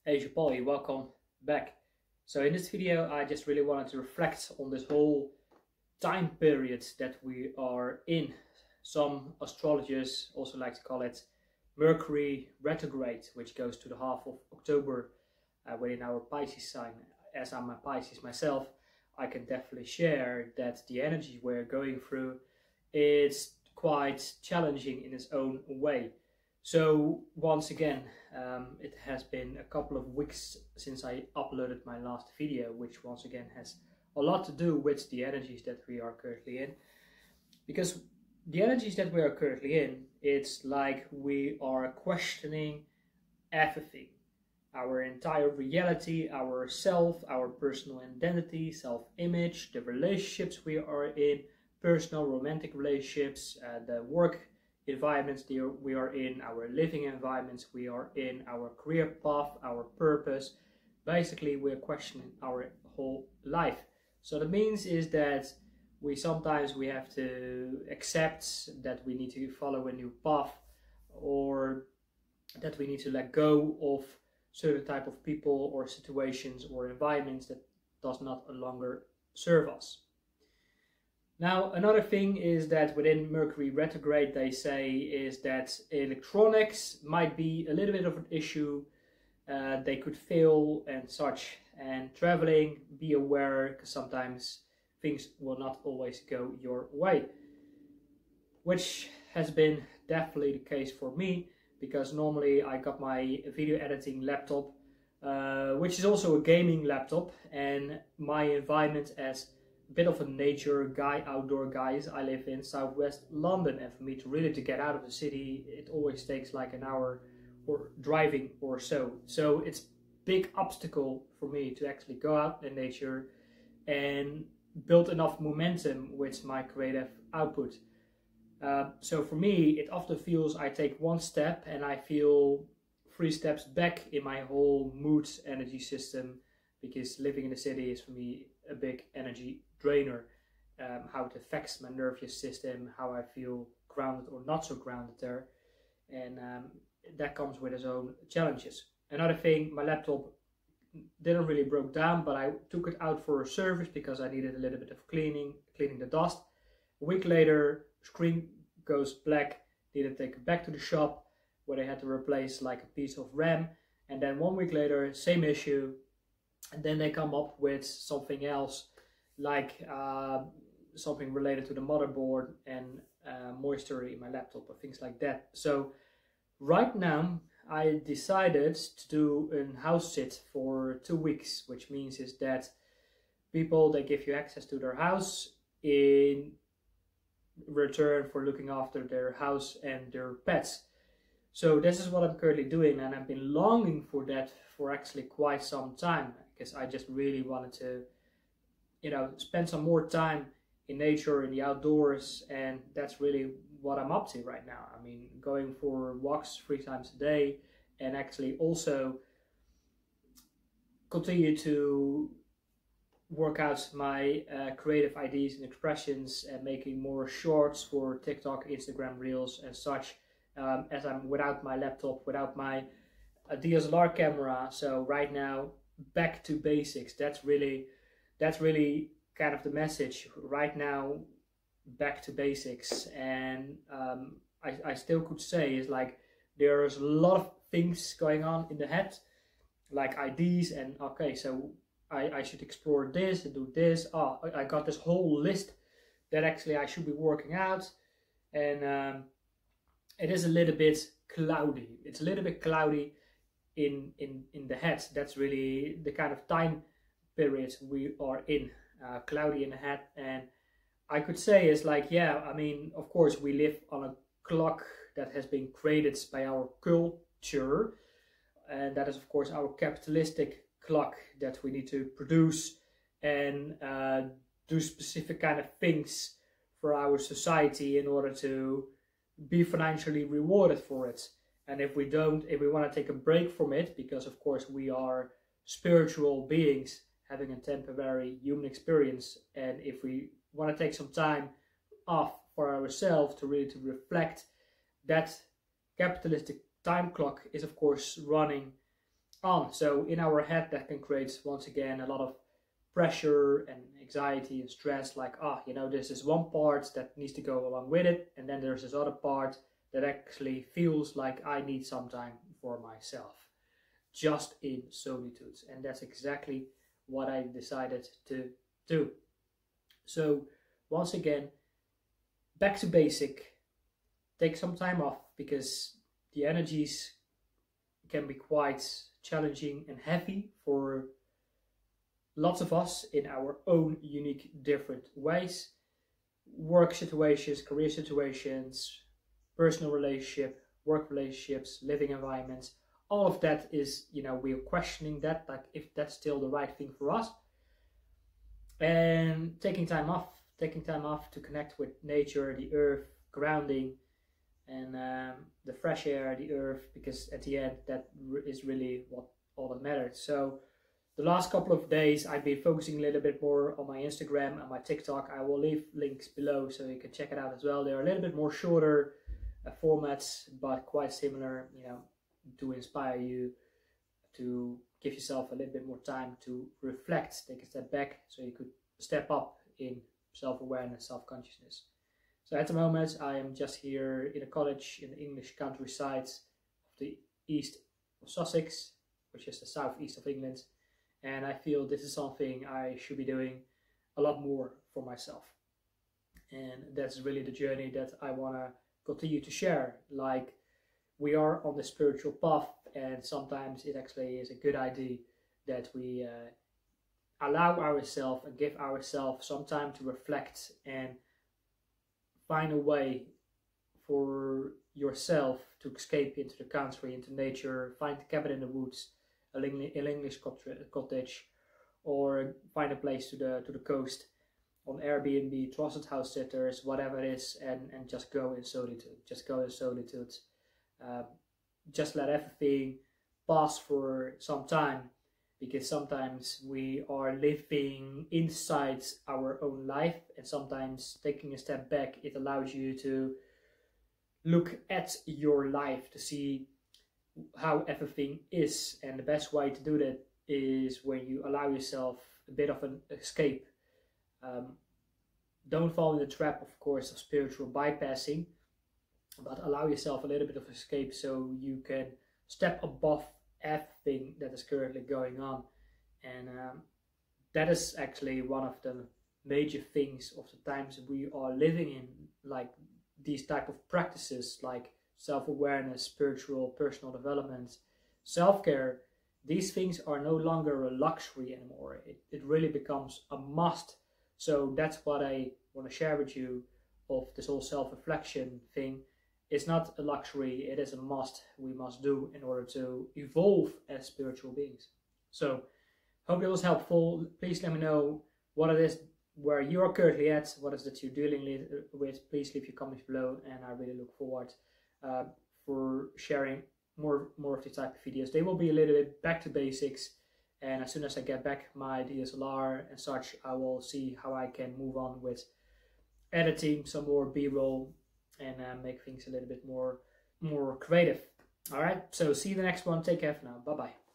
Hey Polly, welcome back. So in this video I just really wanted to reflect on this whole time period that we are in. Some astrologers also like to call it Mercury Retrograde, which goes to the half of October within our Pisces sign. As I'm a Pisces myself, I can definitely share that the energy we're going through is quite challenging in its own way. So once again, it has been a couple of weeks since I uploaded my last video, which once again has a lot to do with the energies that we are currently in. Because the energies that we are currently in, it's like we are questioning everything. Our entire reality, our self, our personal identity, self-image, the relationships we are in, personal romantic relationships, the work environments we are in, our living environments we are in, our career path, our purpose. Basically, we're questioning our whole life. So that means is that sometimes we have to accept that we need to follow a new path, or that we need to let go of certain type of people or situations or environments that does not longer serve us. Now, another thing is that within Mercury Retrograde, they say is that electronics might be a little bit of an issue. They could fail and such. And traveling, be aware, because sometimes things will not always go your way. Which has been definitely the case for me, because normally I got my video editing laptop, which is also a gaming laptop, and my environment as bit of a nature guy, outdoor guys. I live in southwest London, and for me to get out of the city, it always takes like an hour or driving or so. So it's big obstacle for me to actually go out in nature and build enough momentum with my creative output. So for me, it often feels I take one step and I feel 3 steps back in my whole mood energy system, because living in the city is for me a big energy drainer. How it affects my nervous system, how I feel grounded or not so grounded there, and that comes with its own challenges. Another thing, my laptop didn't really broke down, but I took it out for a service because I needed a little bit of cleaning the dust. A week later, screen goes black, needed to take it back to the shop where they had to replace like a piece of RAM, and then 1 week later, same issue. And then they come up with something else, like something related to the motherboard and moisture in my laptop or things like that. So right now I decided to do a house sit for 2 weeks, which means is that people, they give you access to their house in return for looking after their house and their pets. So this is what I'm currently doing, and I've been longing for that for actually quite some time, because I just really wanted to, spend some more time in nature, in the outdoors, and that's really what I'm up to right now. I mean, going for walks 3 times a day, and actually also continue to work out my creative ideas and expressions, and making more shorts for TikTok, Instagram Reels and such, as I'm without my laptop, without my DSLR camera. So right now, back to basics. That's really kind of the message right now. Back to basics. And I still could say is like there's a lot of things going on in the head, like ideas, and okay, so I should explore this and do this. Oh, I got this whole list that actually I should be working out, and it is a little bit cloudy. It's a little bit cloudy in the head. That's really the kind of time period we are in, cloudy in the head. And I could say is like, yeah, I mean, of course we live on a clock that has been created by our culture, and that is of course our capitalistic clock that we need to produce and do specific kind of things for our society in order to be financially rewarded for it. And if we want to take a break from it, because of course we are spiritual beings having a temporary human experience, and if we want to take some time off for ourselves to really to reflect, that capitalistic time clock is of course running on. So in our head, that can create, once again, a lot of pressure and anxiety and stress, like, you know, there's this one part that needs to go along with it, and then there's this other part that actually feels like I need some time for myself, just in solitude. And that's exactly what I decided to do. So once again, back to basic, take some time off, because the energies can be quite challenging and heavy for lots of us in our own unique different ways. Work situations, career situations, personal relationship, work relationships, living environments, all of that is, you know, we're questioning that, like if that's still the right thing for us. And taking time off to connect with nature, the earth, grounding, and the fresh air, the earth, because at the end that is really what all that matters. So the last couple of days I've been focusing a little bit more on my Instagram and my TikTok. I will leave links below so you can check it out as well. They're a little bit more shorter formats, but quite similar, you know, to inspire you, to give yourself a little bit more time to reflect, take a step back, so you could step up in self-awareness, self-consciousness. So at the moment I am just here in a cottage in the English countryside of the east of Sussex, which is the southeast of England, and I feel this is something I should be doing a lot more for myself. And that's really the journey that I want to continue to share. Like, we are on the spiritual path, and sometimes it actually is a good idea that we allow ourselves and give ourselves some time to reflect and find a way for yourself to escape into the country, into nature, find a cabin in the woods, an English cottage, or find a place to the coast on Airbnb, trusted house sitters, whatever it is, and just go in solitude. Just go in solitude. Just let everything pass for some time, because sometimes we are living inside our own life, and sometimes taking a step back, it allows you to look at your life, to see how everything is. And the best way to do that is when you allow yourself a bit of an escape. Don't fall in the trap, of course, of spiritual bypassing, but allow yourself a little bit of escape so you can step above everything that is currently going on. And that is actually one of the major things of the times we are living in, like these type of practices like self-awareness, spiritual, personal development, self-care. These things are no longer a luxury anymore. It really becomes a must. So that's what I want to share with you of this whole self-reflection thing. It's not a luxury, it is a must we must do in order to evolve as spiritual beings. So, hope it was helpful. Please let me know what it is, where you are currently at, what is that you're dealing with. Please leave your comments below, and I really look forward for sharing more of these type of videos. They will be a little bit back to basics, and as soon as I get back my DSLR and such, I will see how I can move on with editing some more B-roll and make things a little bit more creative. All right, so see you in the next one. Take care for now. Bye bye.